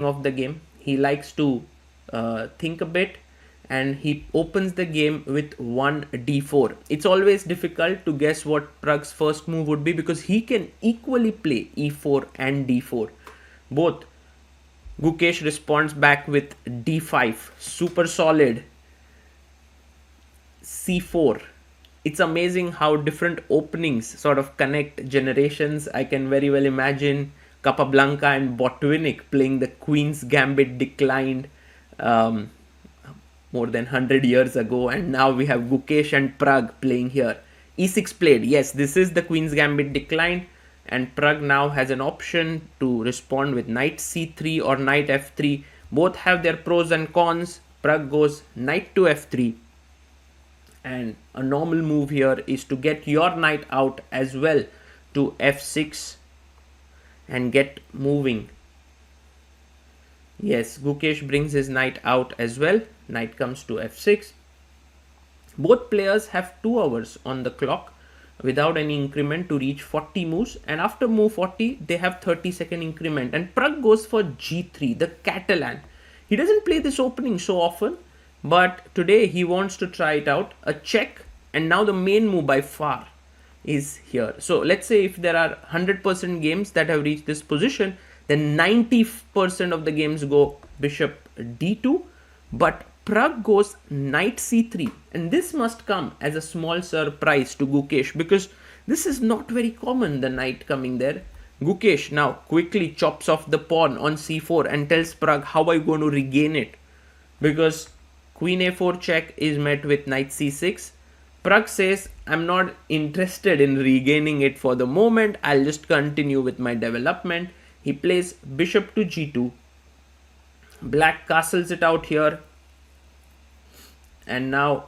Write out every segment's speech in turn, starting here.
of the game. He likes to think a bit, and he opens the game with 1 d4. It's always difficult to guess what Prag's first move would be because he can equally play e4 and d4. Both. Gukesh responds back with d5, super solid. c4. It's amazing how different openings sort of connect generations. I can very well imagine Capablanca and Botvinnik playing the Queen's Gambit declined um, more than 100 years ago, and now we have Gukesh and Pragg playing here. e6 played. Yes, this is the Queen's Gambit declined, and Pragg now has an option to respond with knight c3 or knight f3. Both have their pros and cons. Pragg goes knight to f3, and a normal move here is to get your knight out as well to f6 and get moving. Yes, Gukesh brings his knight out as well. Knight comes to f6. Both players have 2 hours on the clock without any increment to reach 40 moves, and after move 40 they have 30-second increment, and Pragg goes for g3, the Catalan. He doesn't play this opening so often, but today he wants to try it out. A check, and now the main move by far is here. So let's say if there are 100% games that have reached this position, then 90% of the games go bishop d2, but Pragg goes knight c3, and this must come as a small surprise to Gukesh because this is not very common, the knight coming there. Gukesh now quickly chops off the pawn on c4 and tells Pragg, how are you going to regain it? Because queen a4 check is met with knight c6. Pragg says, I'm not interested in regaining it for the moment, I'll just continue with my development. He plays bishop to g2. Black castles it out here. And now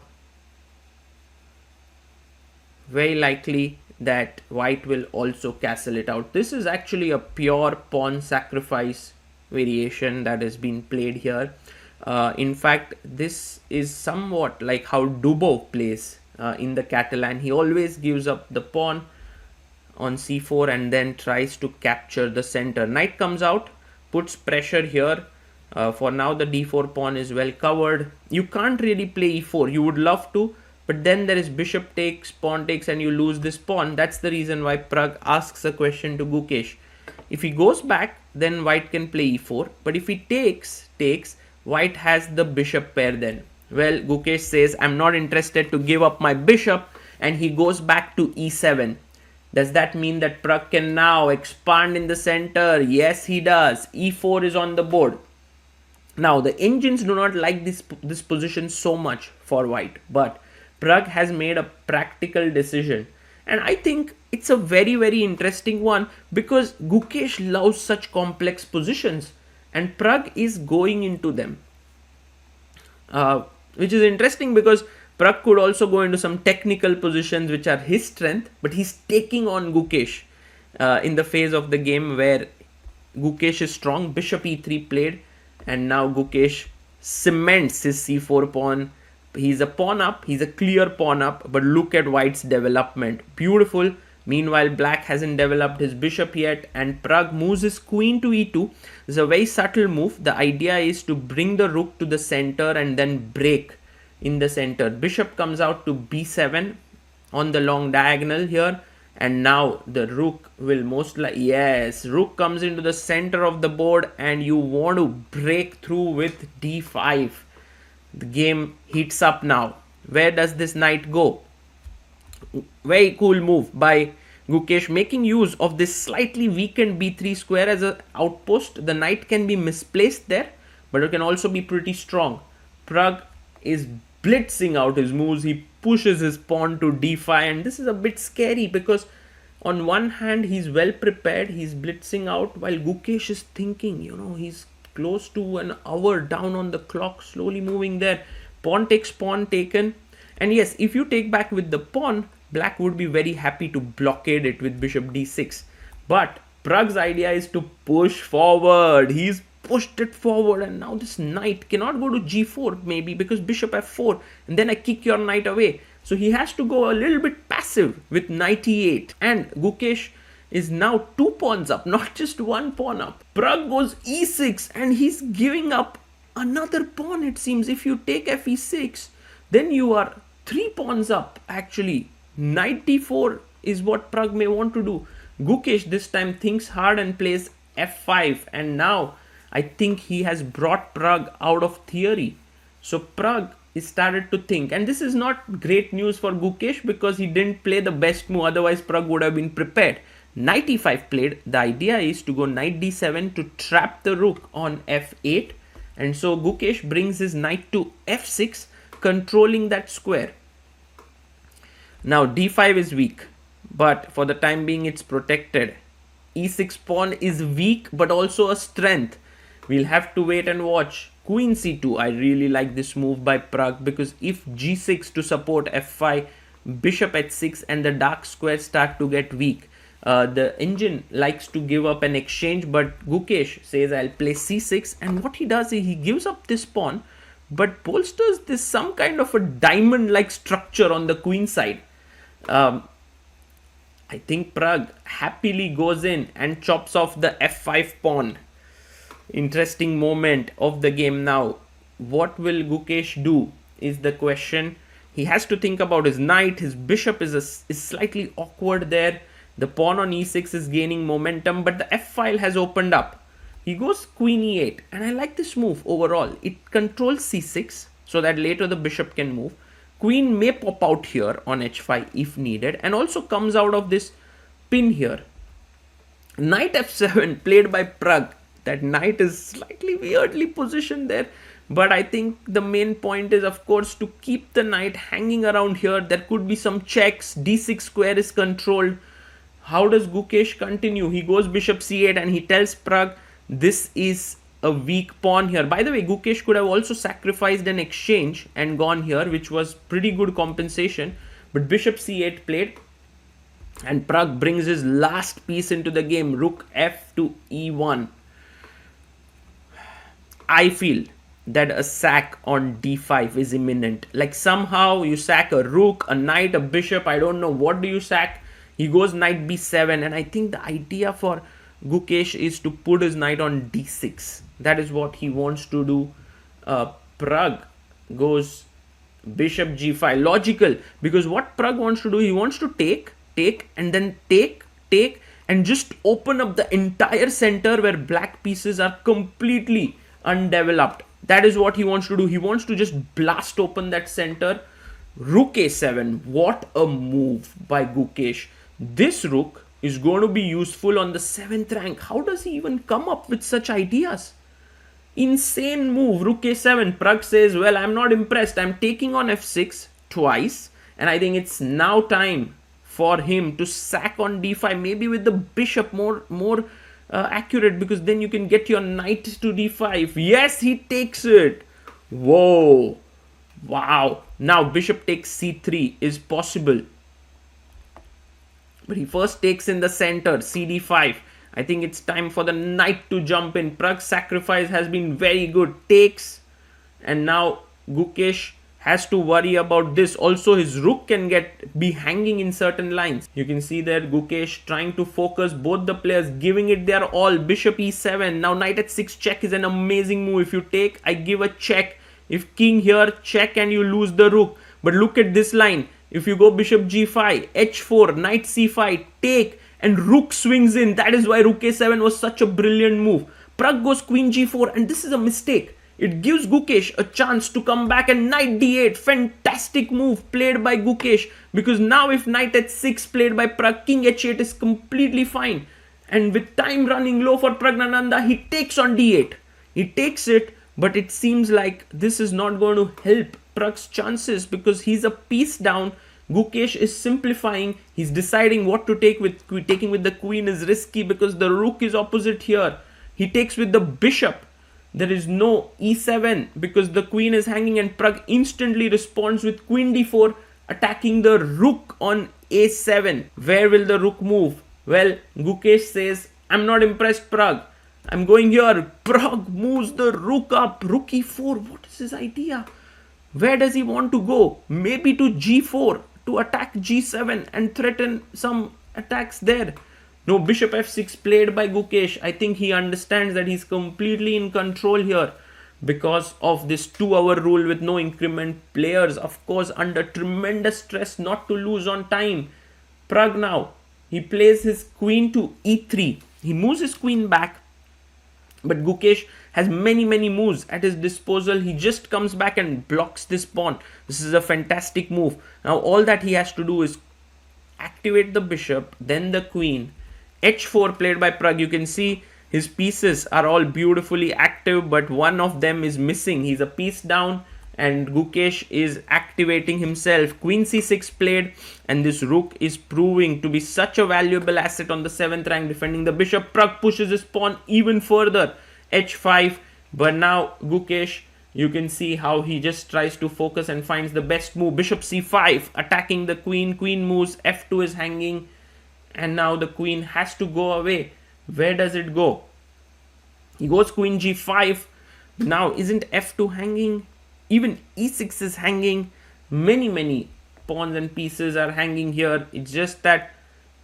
very likely that white will also castle it out. This is actually a pure pawn sacrifice variation that has been played here. In fact, this is somewhat like how Dubov plays in the Catalan. He always gives up the pawn on c4 and then tries to capture the center. Knight comes out, puts pressure here. For now the d4 pawn is well covered. You can't really play e4. You would love to, but then there is bishop takes, pawn takes, and you lose this pawn. That's the reason why Pragg asks a question to Gukesh. If he goes back, then white can play e4, but if he takes, white has the bishop pair then. Well, Gukesh says, I'm not interested to give up my bishop, and he goes back to e7. Does that mean that Pragg can now expand in the center? Yes, he does. e4 is on the board. Now, the engines do not like this position so much for white, but Pragg has made a practical decision. And I think it's a very, very interesting one because Gukesh loves such complex positions and Pragg is going into them. Which is interesting because Pragg could also go into some technical positions which are his strength, but he's taking on Gukesh in the phase of the game where Gukesh is strong. Bishop e3 played, and now Gukesh cements his c4 pawn. He's a pawn up, he's a clear pawn up, but look at white's development. Beautiful. Meanwhile, black hasn't developed his bishop yet, and Pragg moves his queen to e2. This is a very subtle move. The idea is to bring the rook to the center and then break in the center. Bishop comes out to b7 on the long diagonal here, and now the rook will most likely, yes, rook comes into the center of the board and you want to break through with d5. The game heats up now. Where does this knight go? Very cool move by Gukesh, making use of this slightly weakened b3 square as an outpost. The knight can be misplaced there, but it can also be pretty strong. Pragg is blitzing out his moves. He pushes his pawn to d5, and this is a bit scary because on one hand he's well prepared, he's blitzing out, while Gukesh is thinking, he's close to an hour down on the clock, slowly moving there. Pawn takes, pawn taken, and yes, if you take back with the pawn, black would be very happy to blockade it with bishop d6, but Pragg's idea is to push forward. He's pushed it forward, and now this knight cannot go to g4 maybe because bishop f4, and then I kick your knight away. So he has to go a little bit passive with knight e8, and Gukesh is now 2 pawns up, not just 1 pawn up. Pragg goes e6 and he's giving up another pawn, it seems. If you take f e6, then you are 3 pawns up actually. Knight d4 is what Pragg may want to do. Gukesh this time thinks hard and plays f5, and now I think he has brought Pragg out of theory. So Pragg is started to think, and this is not great news for Gukesh because he didn't play the best move, otherwise Pragg would have been prepared. Knight e5 played. The idea is to go knight d7 to trap the rook on f8, and so Gukesh brings his knight to f6, controlling that square. Now d5 is weak, but for the time being it's protected. e6 pawn is weak but also a strength. We'll have to wait and watch. Queen c2. I really like this move by Pragg because if g6 to support f5, bishop h6 and the dark squares start to get weak. The engine likes to give up an exchange, but Gukesh says I'll play c6, and what he does is he gives up this pawn but bolsters this some kind of a diamond like structure on the queen side. I think Pragg happily goes in and chops off the f5 pawn. Interesting moment of the game now. What will Gukesh do is the question. He has to think about his knight. His bishop is slightly awkward there. The pawn on e6 is gaining momentum, but the f-file has opened up. He goes queen e8, and I like this move overall. It controls c6 so that later the bishop can move. Queen may pop out here on h5 if needed, and also comes out of this pin here. Knight f7 played by Pragg. That knight is slightly weirdly positioned there, but I think the main point is, of course, to keep the knight hanging around here. There could be some checks. d6 square is controlled. How does Gukesh continue? He goes bishop c8 and he tells Pragg this is a weak pawn here. By the way, Gukesh could have also sacrificed an exchange and gone here, which was pretty good compensation, but bishop c8 played, and Pragg brings his last piece into the game, rook f to e1. I feel that a sack on d5 is imminent. Like somehow you sack a rook, a knight, a bishop, I don't know, what do you sack? He goes knight b7, and I think the idea for Gukesh is to put his knight on d6. That is what he wants to do. Pragg goes bishop g5. Logical, because what Pragg wants to do, he wants to take, and then take, and just open up the entire center where black pieces are completely undeveloped. That is what he wants to do. He wants to just blast open that center. Rook a7. What a move by Gukesh. This rook is going to be useful on the 7th rank. How does he even come up with such ideas? Insane move, rook a7. Pragg says, well, I'm not impressed. I'm taking on f6 twice, and I think it's now time for him to sack on d5, maybe with the bishop more accurate, because then you can get your knight to d5. Yes, he takes it. Whoa. Wow. Now bishop takes c3 is possible. But he first takes in the center, cd5. I think it's time for the knight to jump in. Pragg's sacrifice has been very good. Takes. And now Gukesh has to worry about this. Also, his rook can be hanging in certain lines. You can see there Gukesh trying to focus both the players, giving it their all. Bishop e7. Now knight h6 check is an amazing move. If you take, I give a check. If king here, check and you lose the rook. But look at this line. If you go bishop g5, h4, knight c5, take, and rook swings in. That is why rook a7 was such a brilliant move. Pragg goes queen g4, and this is a mistake. It gives Gukesh a chance to come back, and knight d8. Fantastic move played by Gukesh, because now if knight h6 played by Pragg, king h8 is completely fine. And with time running low for Praggnanandhaa, he takes on d8. He takes it, but it seems like this is not going to help Pragg's chances because he's a piece down. Gukesh is simplifying. He's deciding what to take with. Taking with the queen is risky because the rook is opposite here. He takes with the bishop. There is no e7 because the queen is hanging, and Pragg instantly responds with queen d4, attacking the rook on a7. Where will the rook move? Well, Gukesh says, I'm not impressed, Pragg. I'm going here. Pragg moves the rook up. Rook e4. What is his idea? Where does he want to go? Maybe to g4 to attack g7 and threaten some attacks there. No, bishop f6 played by Gukesh. I think he understands that he's completely in control here because of this 2-hour rule with no increment. Players, of course, under tremendous stress not to lose on time. Pragg now, he plays his queen to e3. He moves his queen back, but Gukesh has many moves at his disposal. He just comes back and blocks this pawn. This is a fantastic move. Now all that he has to do is activate the bishop, then the queen. h4 played by Pragg. You can see his pieces are all beautifully active, but one of them is missing. He's a piece down, and Gukesh is activating himself. Queen c6 played, and this rook is proving to be such a valuable asset on the 7th rank defending the bishop. Pragg pushes his pawn even further. h5, but now Gukesh, you can see how he just tries to focus and finds the best move. Bishop c5, attacking the queen. Queen moves, f2 is hanging, and now the queen has to go away. Where does it go? He goes queen g5. Now isn't f2 hanging? Even e6 is hanging. Many pawns and pieces are hanging here. It's just that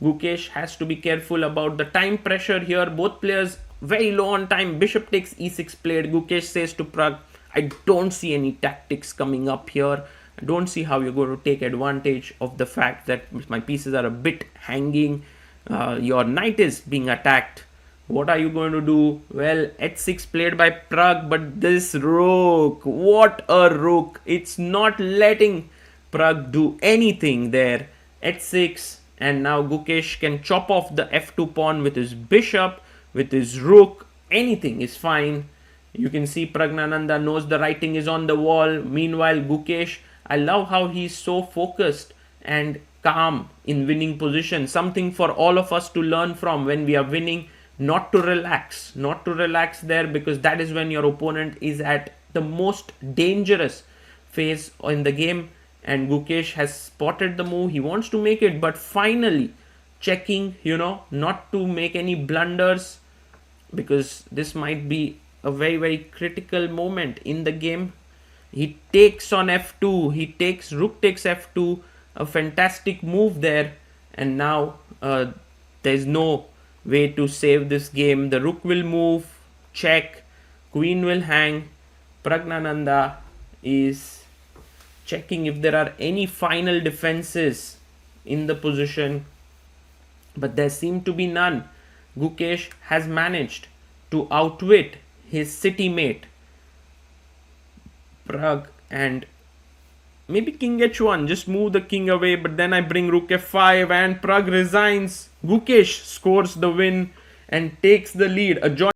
Gukesh has to be careful about the time pressure here. Both players very low on time. Bishop takes e6 played. Gukesh says to Pragg, I don't see any tactics coming up here. I don't see how you're going to take advantage of the fact that my pieces are a bit hanging. Your knight is being attacked. What are you going to do? Well, h6 played by Pragg, but this rook, what a rook. It's not letting Pragg do anything there. h6, and now Gukesh can chop off the f2 pawn with his bishop, with his rook. Anything is fine. You can see Praggnanandhaa knows the writing is on the wall. Meanwhile, Gukesh, I love how he's so focused and calm in winning position. Something for all of us to learn from when we are winning. Not to relax there, because that is when your opponent is at the most dangerous phase in the game. And Gukesh has spotted the move. He wants to make it, but finally checking, not to make any blunders, because this might be a very critical moment in the game. He takes on f2. He takes rook takes f2. A fantastic move there. And now there's no way to save this game. The rook will move, check, queen will hang. Praggnanandhaa is checking if there are any final defenses in the position, but there seem to be none. Gukesh has managed to outwit his city mate Pragg, and maybe king h1, just move the king away, but then I bring rook f5 and Pragg resigns. Gukesh scores the win and takes the lead. A joint